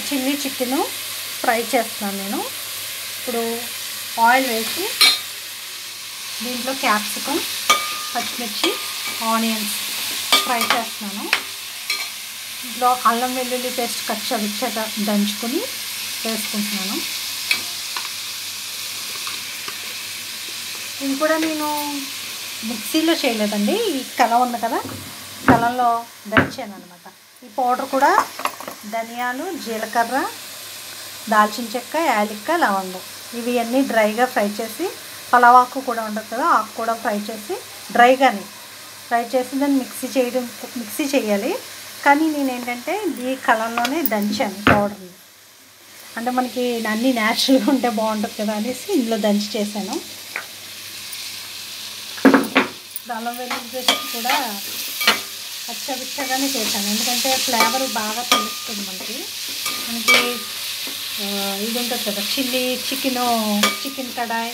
Chilli chicken fry చేస్తున్నాను నేను. ఇప్పుడు ఆయిల్ వేసి దీంట్లో క్యాప్సికమ్, పచ్చిమిర్చి, ఆనియన్స్ ఫ్రై చేస్తున్నాను. ఇంట్లో అల్లం వెల్లుల్లి పేస్ట్ కచ్చా దంచుకొని వేసుకుంటున్నాను. ఇది కూడా నేను మిక్సీలో చేయలేదండి, ఈ కలం ఉంది కదా, కలంలో దంచాను అనమాట. ఈ పౌడర్ కూడా ధనియాలు, జీలకర్ర, దాల్చిన చెక్క, యాలక్క, లవంగం ఇవి అన్నీ డ్రైగా ఫ్రై చేసి, పలావాకు కూడా ఉండదు కదా, ఆకు కూడా ఫ్రై చేసి డ్రైగానే ఫ్రై చేసి దాన్ని మిక్సీ చేయాలి. కానీ నేను ఏంటంటే ఈ కలంలోనే దంచాను పౌడర్ని. అంటే మనకి అన్నీ న్యాచురల్గా ఉంటే బాగుంటుంది కదా అనేసి ఇందులో దంచి చేశాను. అల్లం వెల్లుల్లి పేస్ట్ కూడా పచ్చగానే చేశాను, ఎందుకంటే ఫ్లేవర్ బాగా తెలుస్తుంది మనకి. ఇది ఉంటుంది కదా చిల్లీ చికెన్ కడాయి,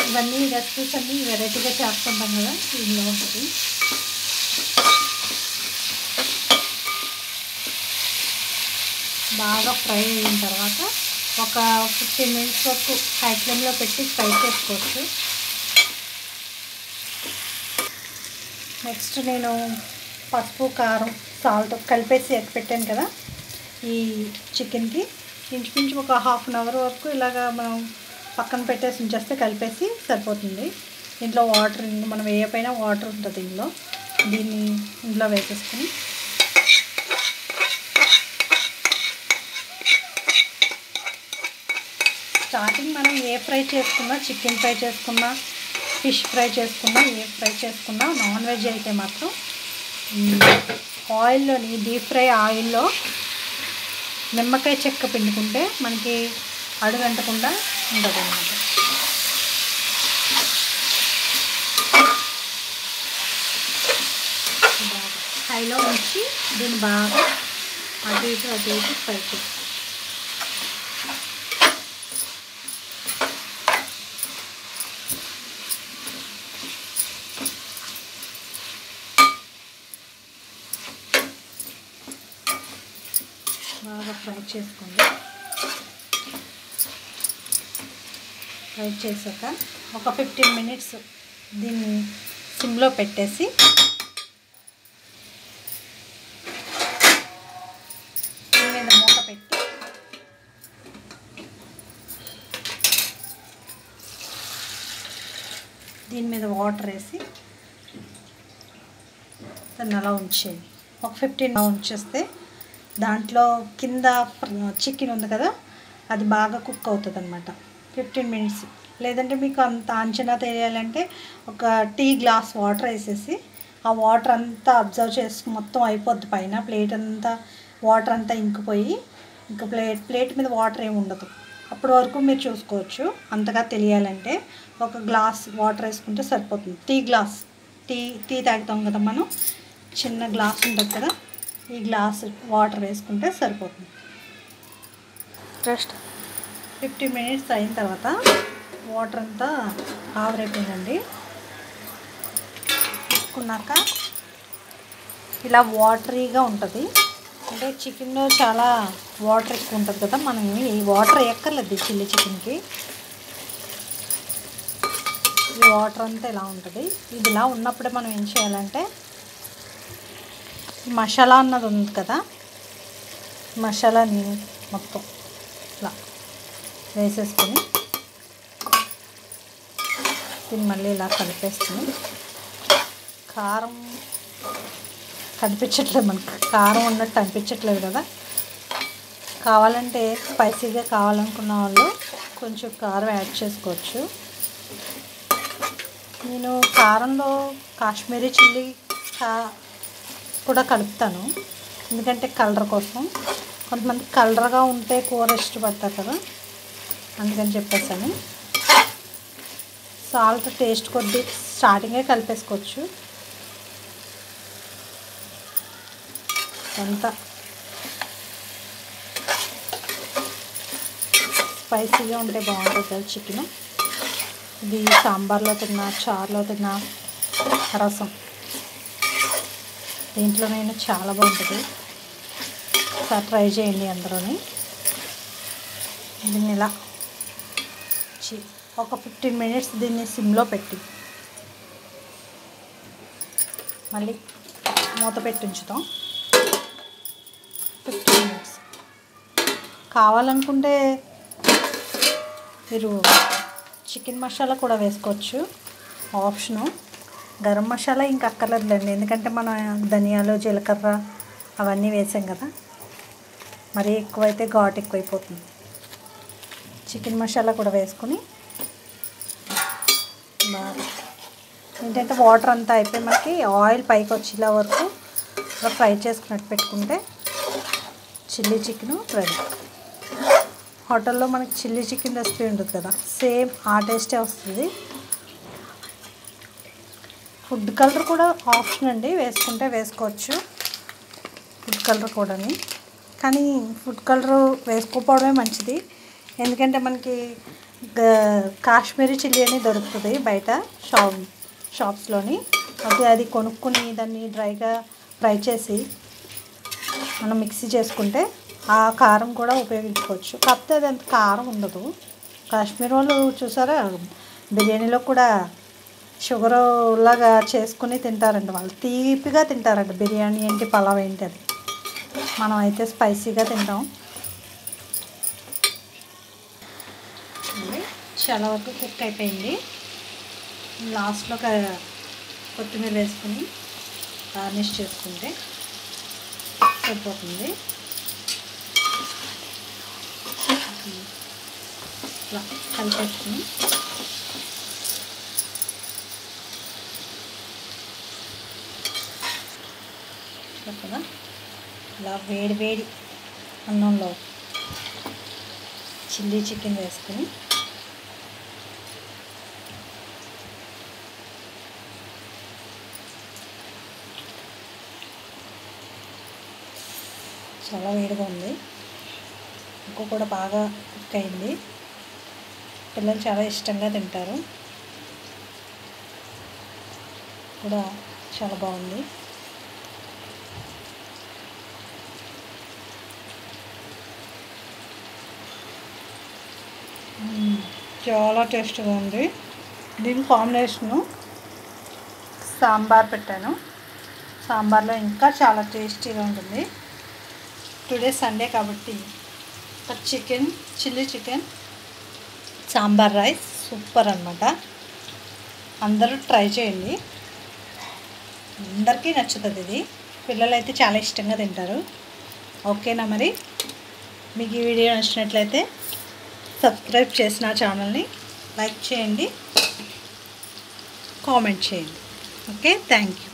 ఇవన్నీ రెసిపీస్ అన్నీ వెరైటీగా చేస్తుంటాం కదా, ఇందులో ఉంటుంది. బాగా ఫ్రై అయిన తర్వాత ఒక 15 మినిట్స్ వరకు హై ఫ్లేమ్లో పెట్టి ఫ్రై చేసుకోవచ్చు. నెక్స్ట్ నేను పసుపు, కారం, సాల్ట్ కలిపేసి పెట్టాను కదా ఈ చికెన్కి. ఇంచుమించు ఒక ½ అన్ అవర్ వరకు ఇలాగా మనం పక్కన పెట్టేసి ఉంచేస్తే కలిపేసి సరిపోతుంది. దీంట్లో వాటర్ మనం వేయకపోయినా వాటర్ ఉంటుంది దీన్ని ఇందులో వేసేసుకుని స్టార్టింగ్ మనం ఏ ఫ్రై చేసుకున్నా, చికెన్ ఫ్రై చేసుకున్నా, ఫిష్ ఫ్రై చేసుకున్నా, ఏ ఫ్రై చేసుకున్నా, నాన్ వెజ్ అయితే మాత్రం ఆయిల్లోని డీప్ ఫ్రై ఆయిల్లో నిమ్మకాయ చెక్క పిండుకుంటే మనకి అడుగంటకుండా ఉంటుంది అన్నమాట. హైలో ఉంచి దీన్ని బాగా అటు ఇటు ఫ్రై చేస్తాం. బాగా ఫ్రై చేసుకోండి. ఫ్రై చేసాక ఒక 15 మినిట్స్ దీన్ని సిమ్లో పెట్టేసి దీని మీద మూత పెట్టి దీని మీద వాటర్ వేసి దాన్ని అలా ఉంచేయండి. ఒక 15 ఉంచేస్తే దాంట్లో కింద చికెన్ ఉంది కదా అది బాగా కుక్ అవుతుంది అన్నమాట 15 మినిట్స్. లేదంటే మీకు అంత అంచనా తెలియాలంటే ఒక టీ గ్లాస్ వాటర్ వేసేసి ఆ వాటర్ అంతా అబ్జర్వ్ చేసి మొత్తం అయిపోద్ది, పైన ప్లేట్ అంతా వాటర్ అంతా ఇంకిపోయి ఇంకా ప్లేట్ మీద వాటర్ ఏమి ఉండదు. అప్పటి వరకు మీరు చూసుకోవచ్చు. అంతగా తెలియాలంటే ఒక గ్లాస్ వాటర్ వేసుకుంటే సరిపోతుంది. టీ తాగుతాం కదా మనం, చిన్న గ్లాస్ ఉంటుంది కదా, ఈ గ్లాస్ వాటర్ వేసుకుంటే సరిపోతుంది. జస్ట్ 15 మినిట్స్ అయిన తర్వాత వాటర్ అంతా ఆవిరైపోయిందండి. తీసుకున్నాక ఇలా వాటరీగా ఉంటుంది. అంటే చికెన్లో చాలా వాటర్ ఎక్కువ ఉంటుంది కదా, మనం ఈ వాటర్ ఎక్కర్లేదు చిల్లీ చికెన్కి. ఈ వాటర్ అంతా ఇలా ఉంటుంది. ఇది ఇలా ఉన్నప్పుడే మనం ఏం చేయాలంటే మసాలా అన్నది ఉంది కదా, మసాలాని మొత్తం ఇలా వేసేసుకొని దీన్ని మళ్ళీ ఇలా కలిపేసుకుని, కారం కనిపించట్లేదు మనకు, కారం ఉన్నట్టు అనిపించట్లేదు కదా. కావాలంటే స్పైసీగా కావాలనుకున్న వాళ్ళు కొంచెం కారం యాడ్ చేసుకోవచ్చు. నేను కారంలో కాశ్మీరీ చిల్లీ కూడా కలుపుతాను, ఎందుకంటే కలర్ కోసం. కొంతమంది కలర్గా ఉంటే కూర ఇష్టపడతారు కదా, అందుకని చెప్పేసాను. సాల్ట్ టేస్ట్ కొద్ది స్టార్టింగే కలిపేసుకోవచ్చు. అంతా స్పైసీగా ఉంటే బాగుంటుంది కదా చికెన్. ఇది సాంబార్లో తిన్నా, చారులో తిన్నా, రసం దీంట్లోనైనా చాలా బాగుంటుంది. ఒకసారి ట్రై చేయండి అందరూని. దీన్ని ఇలా ఒక 15 మినిట్స్ దీన్ని సిమ్లో పెట్టి మళ్ళీ మూత పెట్టి ఉంచుతాం 15 మినిట్స్. కావాలనుకుంటే మీరు చికెన్ మసాలా కూడా వేసుకోవచ్చు, ఆప్షను. గరం మసాలా ఇంకా అక్కర్లేదులేండి, ఎందుకంటే మనం ధనియాలు జీలకర్ర అవన్నీ వేసాం కదా, మరీ ఎక్కువైతే ఘాటు ఎక్కువైపోతుంది. చికెన్ మసాలా కూడా వేసుకొని ఏంటంటే వాటర్ అంతా అయిపోయి మనకి ఆయిల్ పైకి వచ్చేలా వరకు ఫ్రై చేసుకున్నట్టు పెట్టుకుంటే చిల్లీ చికెన్ రెడీ. హోటల్లో మనకి చిల్లీ చికెన్ రెసిపీ ఉంటుంది కదా, సేమ్ ఆ టేస్టే వస్తుంది. ఫుడ్ కలర్ కూడా ఆప్షన్ అండి, వేసుకుంటే వేసుకోవచ్చు ఫుడ్ కలర్ కూడా. కానీ ఫుడ్ కలర్ వేసుకోకపోవడమే మంచిది, ఎందుకంటే మనకి కాశ్మీరీ చిల్లీ అని దొరుకుతుంది బయట షాప్స్లోని. అది కొనుక్కుని దాన్ని డ్రైగా ఫ్రై చేసి మనం మిక్సీ చేసుకుంటే ఆ కారం కూడా ఉపయోగించుకోవచ్చు. కాకపోతే అది అంత కారం ఉండదు. కాశ్మీర్ వాళ్ళు చూసారా బిర్యానీలో కూడా షుగర్ లాగా చేసుకుని తింటారండి, వాళ్ళు తీపిగా తింటారండి బిర్యానీ ఏంటి పలావ్ ఏంటి అది. మనం అయితే స్పైసీగా తింటాం. చాలా వరకు కుక్ అయిపోయింది. లాస్ట్లో కొత్తిమీర వేసుకుని గార్నిష్ చేసుకుంటే సరిపోతుంది. ఇలా కలిపేసుకుని కదా ఇలా వేడి వేడి అన్నంలో చిల్లీ చికెన్ వేసుకుని చాలా వేడిగా ఉంది, ఇంకో కూడా బాగా కుక్ అయింది. పిల్లలు చాలా ఇష్టంగా తింటారు కూడా, చాలా బాగుంది. చాలా టేస్ట్గా ఉంది. దీని కాంబినేషను సాంబార్ పెట్టాను, సాంబార్లో ఇంకా చాలా టేస్టీగా ఉంటుంది. టుడే సండే కాబట్టి chicken chilli chicken sambar rice super అన్నమాట. అందరూ ట్రై చేయండి, అందరికీ నచ్చుతుంది ఇది. పిల్లలు అయితే చాలా ఇష్టంగా తింటారు. ఓకేనా మరి, మీకు ఈ వీడియో నచ్చినట్లయితే సబ్స్క్రైబ్ చేసిన ఛానల్ని లైక్ చేయండి, కామెంట్ చేయండి. Okay, thank you.